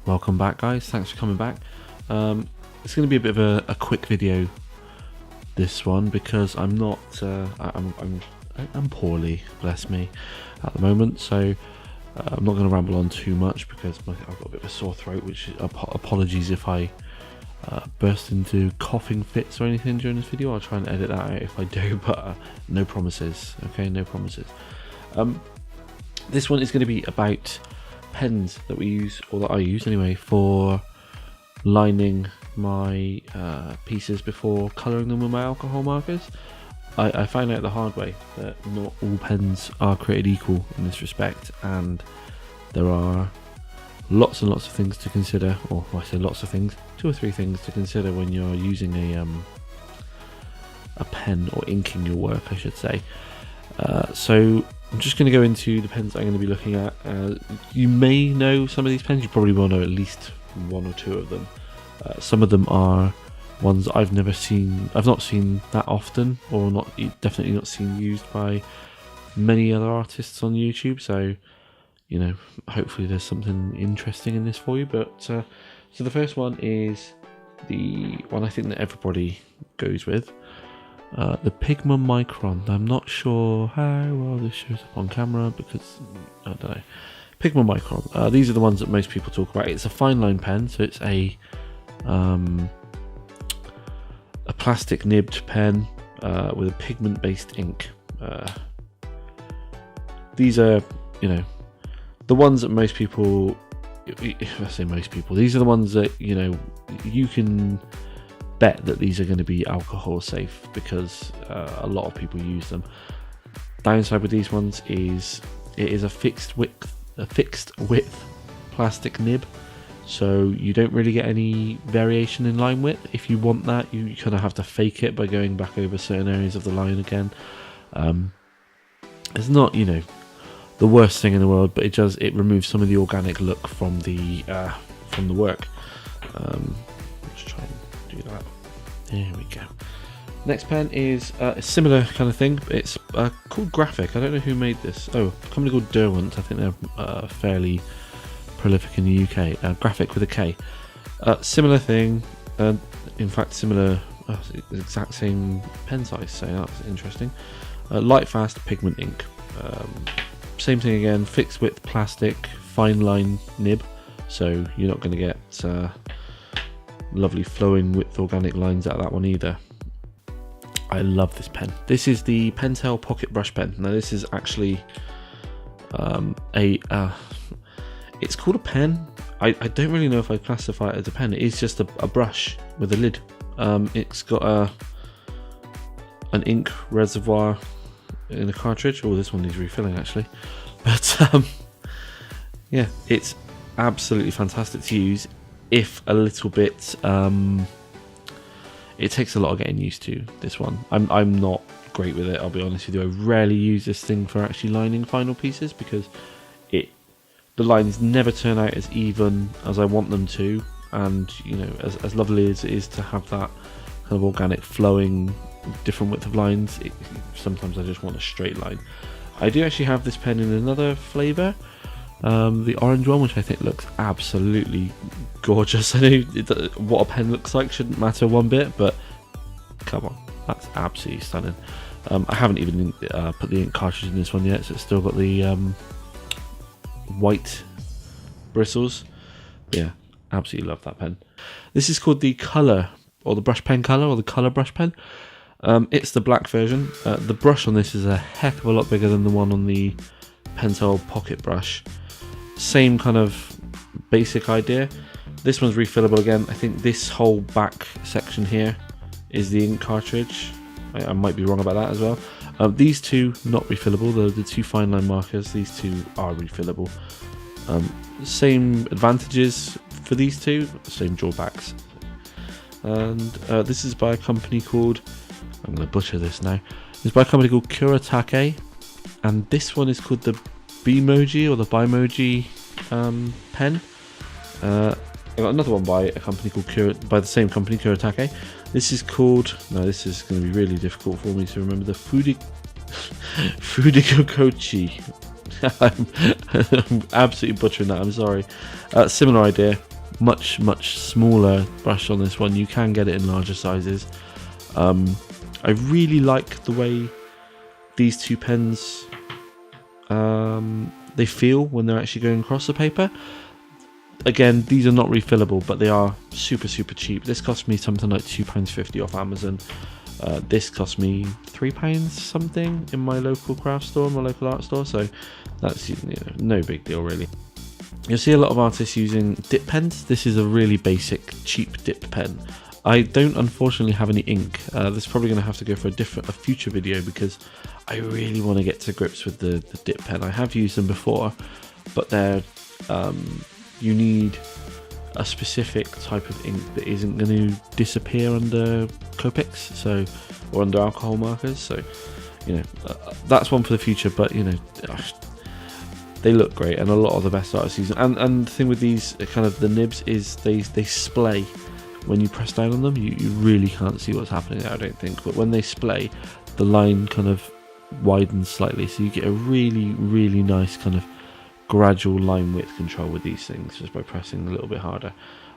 Welcome back, guys. Thanks for coming back. It's going to be a bit of a quick video, this one, because I'm not I'm poorly, bless me, at the moment, so I'm not going to ramble on too much because I've got a bit of a sore throat, which apologies if I burst into coughing fits or anything during this video. I'll try and edit that out if I do, but no promises. Okay, no promises. This one is going to be about pens that we use, or that I use anyway, for lining my pieces before colouring them with my alcohol markers. I found out the hard way that not all pens are created equal in this respect, and there are lots and lots of things to consider, or I say lots of things, 2 or 3 things to consider when you're using a pen, or inking your work, I should say. So I'm just going to go into the pens I'm going to be looking at. You may know some of these pens, you probably will know at least 1 or 2 of them. Some of them are ones I've not seen that often, or definitely not seen used by many other artists on YouTube, so you know, hopefully there's something interesting in this for you. But so the first one is the one I think that everybody goes with, the Pigma Micron. I'm not sure how well this shows up on camera because I don't know. Pigma Micron. These are the ones that most people talk about. It's a fine line pen, so it's a plastic nibbed pen with a pigment based ink. These are, you know, the ones that most people, if I say most people, these are the ones that, you know, you can bet that these are going to be alcohol safe because a lot of people use them. Downside with these ones is it is a fixed width plastic nib, so you don't really get any variation in line width. If you want that, you kind of have to fake it by going back over certain areas of the line again. It's not, you know, the worst thing in the world, but it removes some of the organic look from the work. Let's try and do that. There we go. Next pen is a similar kind of thing. It's called Graphik. I don't know who made this. Oh, a company called Derwent. I think they're fairly prolific in the UK. Graphik with a K. Similar thing. In fact, similar, exact same pen size. So that's interesting. Light fast pigment ink. Same thing again. Fixed width plastic, fine line nib. So you're not going to get lovely flowing width organic lines out of that one either. I love this pen. This is the Pentel pocket brush pen. Now this is actually it's called a pen. I don't really know if I classify it as a pen. It is just a brush with a lid. It's got an ink reservoir in a cartridge. Oh, this one needs refilling actually. But yeah, it's absolutely fantastic to use, if a little bit it takes a lot of getting used to, this one. I'm not great with it, I'll be honest with you. I rarely use this thing for actually lining final pieces because the lines never turn out as even as I want them to, and you know, as lovely as it is to have that kind of organic flowing different width of lines, sometimes I just want a straight line. I do actually have this pen in another flavour, the orange one, which I think looks absolutely gorgeous. I know what a pen looks like shouldn't matter one bit, but come on, that's absolutely stunning. I haven't even put the ink cartridge in this one yet, so it's still got the white bristles. But yeah, absolutely love that pen. This is called the Colour, or the brush pen Colour, or the Colour brush pen. It's the black version. The brush on this is a heck of a lot bigger than the one on the Pentel pocket brush. Same kind of basic idea. This one's refillable again. I think this whole back section here is the ink cartridge. I might be wrong about that as well. These two not refillable. The 2 fine line markers, these 2 are refillable. Same advantages for these 2, same drawbacks. And this is by a company called, I'm going to butcher this now. It's by a company called Kuretake, and this one is called the Bimoji, or the Bimoji pen. I got another one by a company called by the same company, Kuretake. This is called, now this is going to be really difficult for me to remember, the Fudegokochi. I'm absolutely butchering that, I'm sorry. Similar idea. much smaller brush on this one. You can get it in larger sizes. I really like the way these two pens they feel when they're actually going across the paper. Again, these are not refillable, but they are super cheap. This cost me something like £2.50 off Amazon. This cost me £3 something in my local craft store, my local art store, so that's, you know, no big deal really. You'll see a lot of artists using dip pens. This is a really basic, cheap dip pen. I don't unfortunately have any ink. This is probably going to have to go for a future video, because I really want to get to grips with the dip pen. I have used them before, but they're you need a specific type of ink that isn't going to disappear under Copics, so, or under alcohol markers. So, you know, that's one for the future. But you know, they look great, and a lot of the best artists use them. And the thing with these kind of the nibs is they splay when you press down on them. You really can't see what's happening there, I don't think. But when they splay, the line kind of widens slightly, so you get a really nice kind of gradual line width control with these things, just by pressing a little bit harder.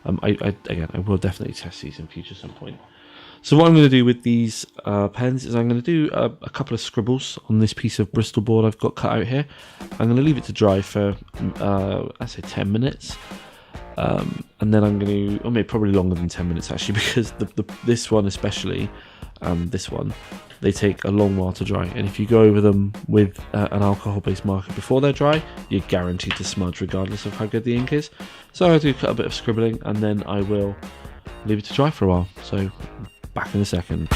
Again, I will definitely test these in future some point. So what I'm going to do with these pens is I'm going to do a couple of scribbles on this piece of Bristol board I've got cut out here. I'm going to leave it to dry for I'd say 10 minutes, and then I'm going to, or maybe probably longer than 10 minutes actually, because this one especially, this one, they take a long while to dry, and if you go over them with an alcohol-based marker before they're dry, you're guaranteed to smudge regardless of how good the ink is. So I do cut a bit of scribbling, and then I will leave it to dry for a while. So back in a second.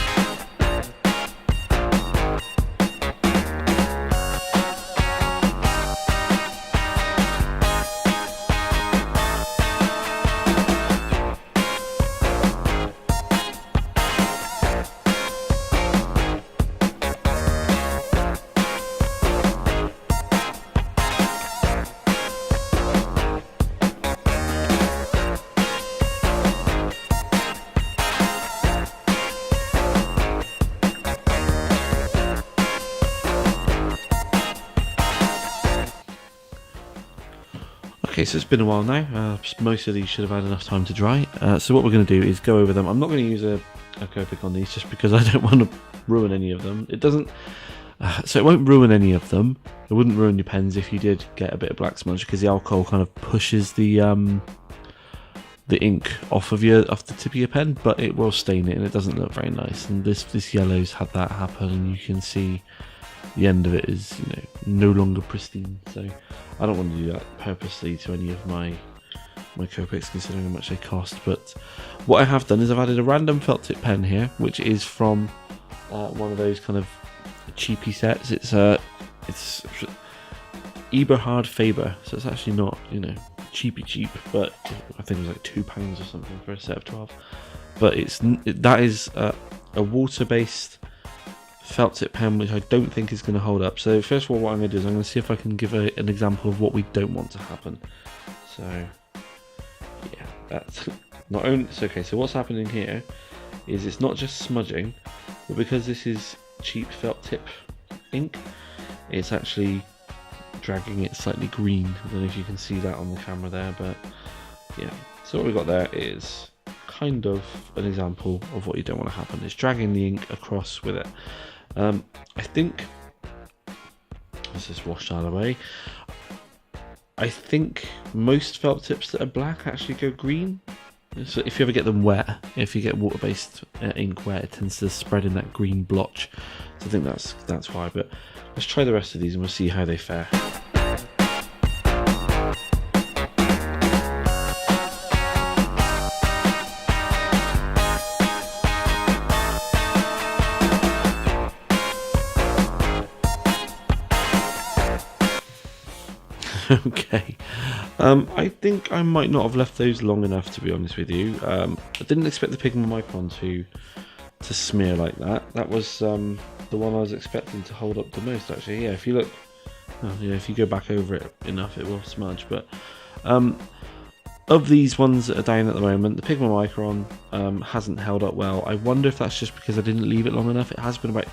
Okay, so it's been a while now. Most of these should have had enough time to dry. So what we're going to do is go over them. I'm not going to use a Copic on these, just because I don't want to ruin any of them. It doesn't, so it won't ruin any of them. It wouldn't ruin your pens if you did get a bit of black smudge, because the alcohol kind of pushes the ink off the tip of your pen, but it will stain it, and it doesn't look very nice. And this yellow's had that happen, and you can see the end of it is, you know, no longer pristine. So I don't want to do that purposely to any of my Copics, considering how much they cost. But what I have done is I've added a random felt tip pen here, which is from one of those kind of cheapy sets. It's Eberhard Faber, so it's actually not, you know, cheap, but I think it was like £2 or something for a set of 12. But that is a water-based felt tip pen, which I don't think is going to hold up. So first of all, what I'm going to do is I'm going to see if I can give an example of what we don't want to happen. So yeah, that's not only, it's okay. So what's happening here is it's not just smudging, but because this is cheap felt tip ink, it's actually dragging it slightly green. I don't know if you can see that on the camera there, but yeah. So what we've got there is kind of an example of what you don't want to happen. It's dragging the ink across with it. I think, let's just wash that away. I think most felt tips that are black actually go green. So if you ever get them wet, if you get water-based ink wet, it tends to spread in that green blotch. So I think that's why. But let's try the rest of these and we'll see how they fare. Okay, I think I might not have left those long enough, to be honest with you. I didn't expect the Pigma Micron to smear like that. That was the one I was expecting to hold up the most, actually. Yeah, if you look, if you go back over it enough, it will smudge. But of these ones that are down at the moment, the Pigma Micron hasn't held up well. I wonder if that's just because I didn't leave it long enough. It has been about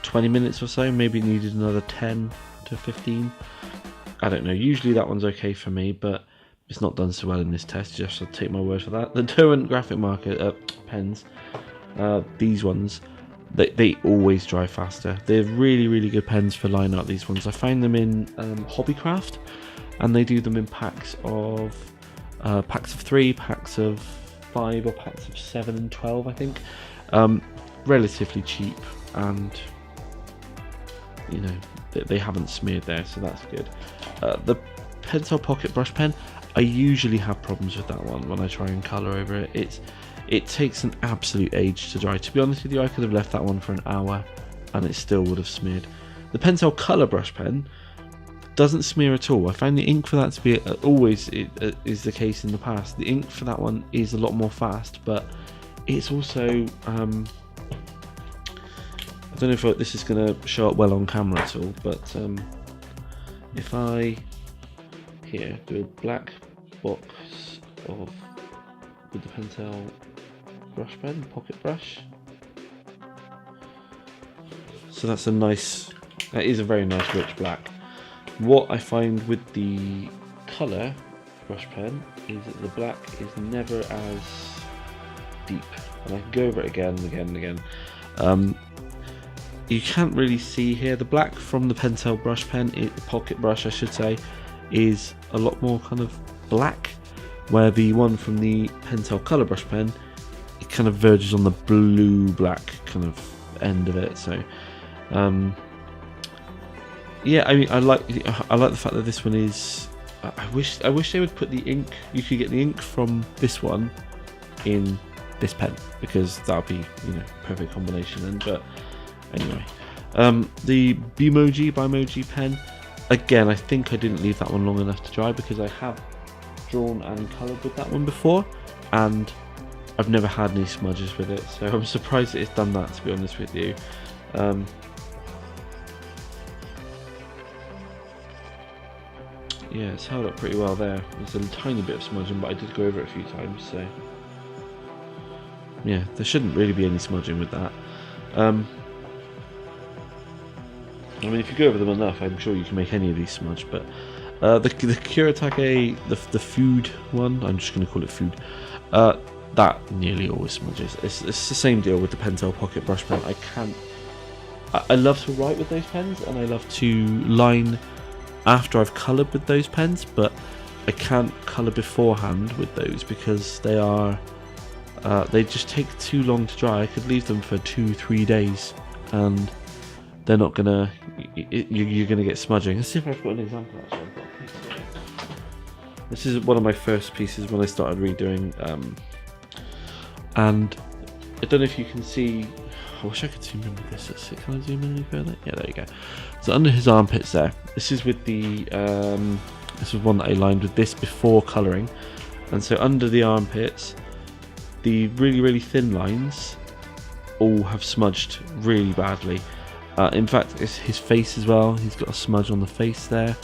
20 minutes or so. Maybe it needed another 10 to 15. I don't know. Usually that one's okay for me, but it's not done so well in this test. You just have to take my word for that. The Derwent Graphik pens, these ones, they always dry faster. They're really good pens for line art. These ones, I find them in Hobbycraft, and they do them in packs of 3, packs of 5, or packs of 7 and 12, I think. Relatively cheap, and you know, they haven't smeared there, so that's good. The Pentel Pocket Brush Pen, I usually have problems with that one when I try and colour over it. It takes an absolute age to dry. To be honest with you, I could have left that one for an hour and it still would have smeared. The Pentel Colour Brush Pen doesn't smear at all. I find the ink for that to be always is the case in the past. The ink for that one is a lot more fast, but it's also I don't know if this is going to show up well on camera at all, but if I here do a black box with the Pentel brush pen, pocket brush. So that is a very nice rich black. What I find with the colour brush pen is that the black is never as deep, and I can go over it again and again and again. You can't really see here, the black from the Pentel brush pen, pocket brush I should say, is a lot more kind of black, where the one from the Pentel colour brush pen, it kind of verges on the blue black kind of end of it. So yeah, I mean, I like the fact that this one is. I wish they would put the ink. You could get the ink from this one in this pen, because that would be, you know, perfect combination. And but anyway, the Bimoji pen. Again, I think I didn't leave that one long enough to dry, because I have drawn and coloured with that one before, and I've never had any smudges with it, so I'm surprised that it's done that, to be honest with you. Yeah, it's held up pretty well there. There's a tiny bit of smudging, but I did go over it a few times, so yeah, there shouldn't really be any smudging with that. I mean, if you go over them enough, I'm sure you can make any of these smudge. But the Kuretake, the food one, I'm just going to call it food, that nearly always smudges. It's the same deal with the Pentel Pocket Brush Pen. I love to write with those pens, and I love to line after I've coloured with those pens, but I can't colour beforehand with those, because they just take too long to dry. I could leave them for 2-3 days, and they're not gonna. You're gonna get smudging. Let's see if I've got an example. Actually, this is one of my first pieces when I started redoing, and I don't know if you can see. I wish I could zoom in with this. Can I zoom in any further? Yeah, there you go. So under his armpits there. This is with the. This was one that I lined with this before colouring, and so under the armpits, the really thin lines all have smudged really badly. In fact, it's his face as well. He's got a smudge on the face there.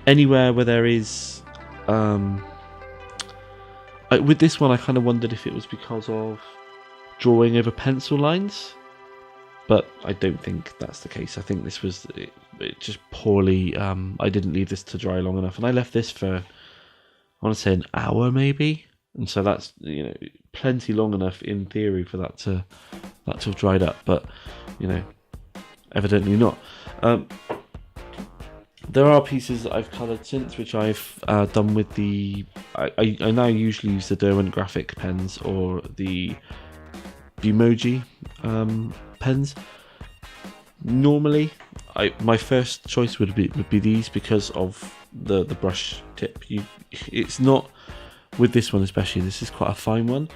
Anywhere where there is... with this one, I kind of wondered if it was because of drawing over pencil lines. But I don't think that's the case. I think this was it just poorly... I didn't leave this to dry long enough. And I left this for, I want to say, an hour maybe. And so that's, you know, plenty long enough in theory for that to have dried up. But, you know... evidently not. There are pieces that I've coloured since, which I've done with the... I now usually use the Derwent Graphik pens or the Bimoji pens. Normally, my first choice would be these, because of the brush tip. It's not... with this one especially, this is quite a fine one.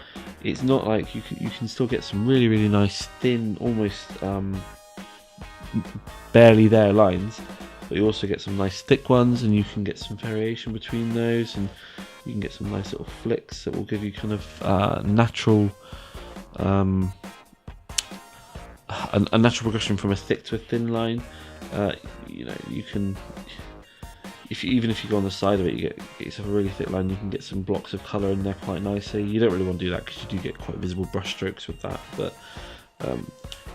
It's not like you can still get some really nice thin, almost... barely there lines, but you also get some nice thick ones, and you can get some variation between those, and you can get some nice little flicks that will give you kind of natural a natural progression from a thick to a thin line. You know, you can, even if you go on the side of it, it's a really thick line, you can get some blocks of colour in there quite nicely. You don't really want to do that, because you do get quite visible brush strokes with that, but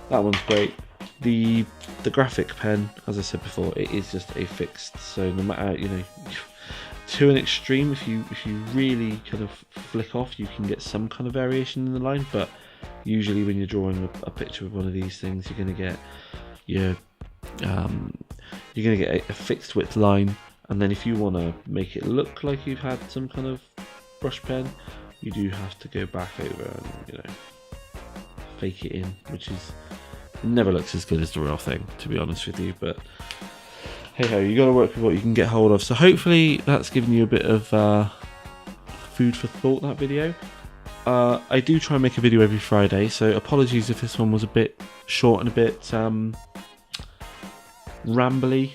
that one's great. The Graphik pen, as I said before, it is just a fixed, so no matter, you know, to an extreme. If you really kind of flick off, you can get some kind of variation in the line, but usually when you're drawing a picture with one of these things, you're going to get a fixed width line, and then if you want to make it look like you've had some kind of brush pen, you do have to go back over and, you know, fake it in, which is never looks as good as the real thing, to be honest with you. But hey ho, you got to work with what you can get hold of. So hopefully that's given you a bit of food for thought, that video. I do try and make a video every Friday, so apologies if this one was a bit short and a bit rambly.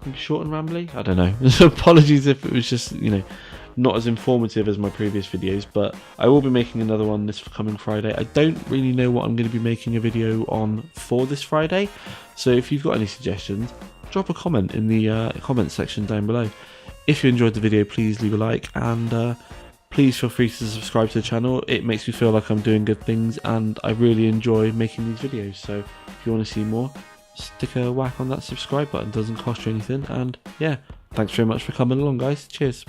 Maybe short and rambly? I don't know. Apologies if it was just, you know, not as informative as my previous videos, but I will be making another one this coming Friday. I don't really know what I'm going to be making a video on for this Friday, so if you've got any suggestions, drop a comment in the comment section down below. If you enjoyed the video, please leave a like, and please feel free to subscribe to the channel. It makes me feel like I'm doing good things, and I really enjoy making these videos. So if you want to see more, stick a whack on that subscribe button. It doesn't cost you anything. And yeah, thanks very much for coming along, guys. Cheers.